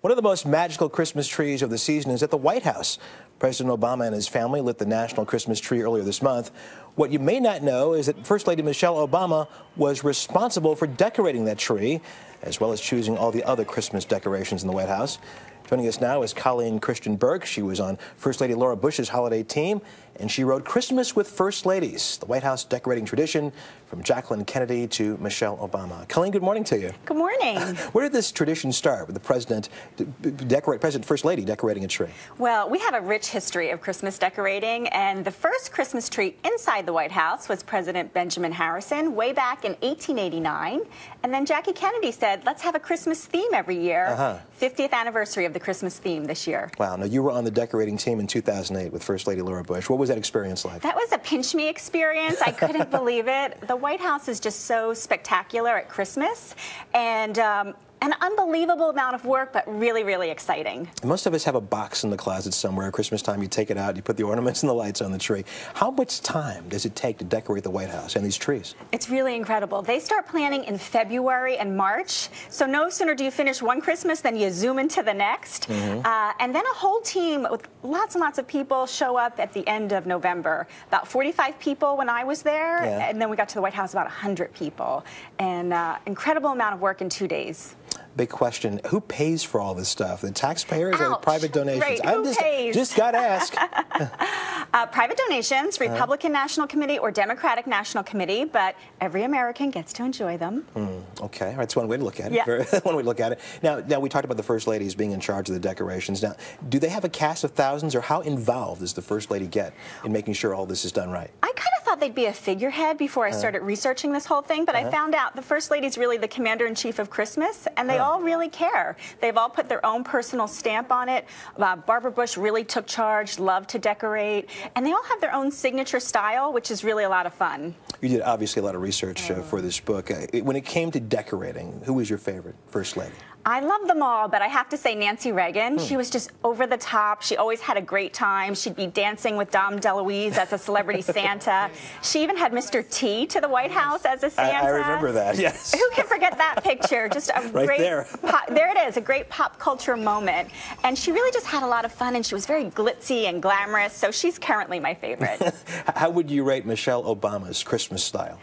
One of the most magical Christmas trees of the season is at the White House. President Obama and his family lit the national Christmas tree earlier this month. What you may not know is that First Lady Michelle Obama was responsible for decorating that tree, as well as choosing all the other Christmas decorations in the White House. Joining us now is Coleen Christian Burke. She was on First Lady Laura Bush's holiday team, and she wrote Christmas with First Ladies, the White House decorating tradition from Jacqueline Kennedy to Michelle Obama. Coleen, good morning to you. Good morning. Where did this tradition start with the President First Lady decorating a tree? Well, we have a rich history of Christmas decorating, and the first Christmas tree inside the White House was President Benjamin Harrison way back in 1889. And then Jackie Kennedy said, let's have a Christmas theme every year. 50th anniversary of the Christmas theme this year. Wow. Now, you were on the decorating team in 2008 with First Lady Laura Bush. What was that experience like? That was a pinch-me experience. I couldn't believe it. The White House is just so spectacular at Christmas, and an unbelievable amount of work, but really, really exciting. Most of us have a box in the closet somewhere. At Christmas time, you take it out, you put the ornaments and the lights on the tree. How much time does it take to decorate the White House and these trees? It's really incredible. They start planning in February and March, so no sooner do you finish one Christmas than you zoom into the next. And then a whole team with lots and lots of people show up at the end of November. About 45 people when I was there, and then we got to the White House about 100 people. And incredible amount of work in 2 days. Big question. Who pays for all this stuff? The taxpayers or the private donations? Right, who pays? Just got to ask. Private donations, Republican National Committee or Democratic National Committee, but every American gets to enjoy them. Okay, all right, that's one way to look at it. One way to look at it. Now, we talked about the First Ladies being in charge of the decorations. Now, do they have a cast of thousands, or how involved does the First Lady get in making sure all this is done right? I kind of thought they'd be a figurehead before I started researching this whole thing, but I found out the First Lady's really the commander-in-chief of Christmas, and they all really care. They've all put their own personal stamp on it. Barbara Bush really took charge, loved to decorate, and they all have their own signature style, which is really a lot of fun. You did obviously a lot of research for this book. When it came to decorating, who was your favorite First Lady? I love them all, but I have to say Nancy Reagan. She was just over the top. She always had a great time. She'd be dancing with Dom DeLuise as a celebrity Santa. She even had Mr. T to the White House as a Santa. I remember that, yes. Who can forget that picture? Just a right there it is, a great pop culture moment. And she really just had a lot of fun, and she was very glitzy and glamorous, so she's currently my favorite. How would you rate Michelle Obama's Christmas style?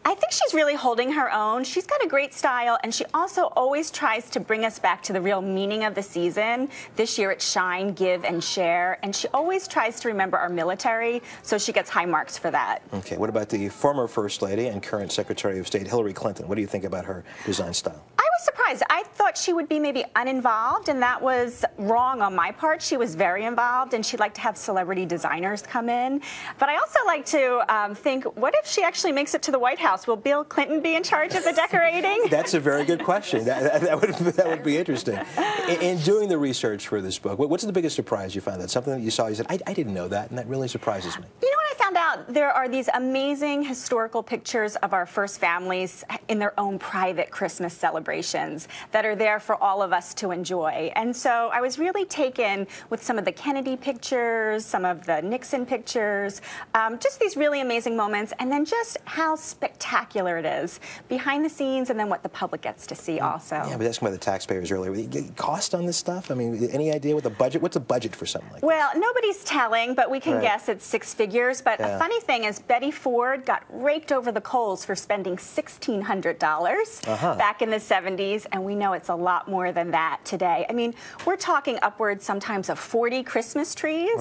I think she's really holding her own. She's got a great style, and she also always tries to bring us back to the real meaning of the season. This year it's shine, give, and share, and she always tries to remember our military, so she gets high marks for that. Okay, what about the former First Lady and current Secretary of State, Hillary Clinton? What do you think about her design style? I was surprised. I thought she would be maybe uninvolved, and that was wrong on my part. She was very involved, and she'd like to have celebrity designers come in. But I also like to think, what if she actually makes it to the White House? Will Bill Clinton be in charge of the decorating? That's a very good question. That would be interesting. In doing the research for this book, what's the biggest surprise you found? That something that you saw, you said, I didn't know that, and that really surprises me. You know what I found out? There are these amazing historical pictures of our first families in their own private Christmas celebrations that are there for all of us to enjoy. And so I was really taken with some of the Kennedy pictures, some of the Nixon pictures, just these really amazing moments, and then just how spectacular it is behind the scenes, and then what the public gets to see also. Yeah, but asking about the taxpayers earlier. Cost on this stuff? I mean, any idea what the budget? What's the budget for something like this? Well, nobody's telling, but we can guess it's 6 figures. But a funny thing is, Betty Ford got raked over the coals for spending $1,600 back in the 70s, and we know it's a lot more than that today. I mean, we're talking upwards sometimes of 40 Christmas trees,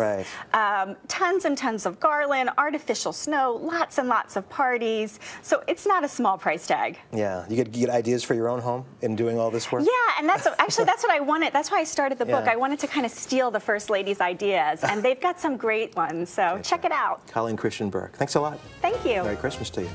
tons and tons of garland, artificial snow, lots and lots of parties. So it's not a small price tag. Yeah, you get ideas for your own home in doing all this work? Yeah, and that's what I wanted. That's why I started the book. I wanted to kind of steal the First Lady's ideas, and they've got some great ones, so check it out. Coleen Christian Burke, thanks a lot. Thank you. Merry Christmas to you.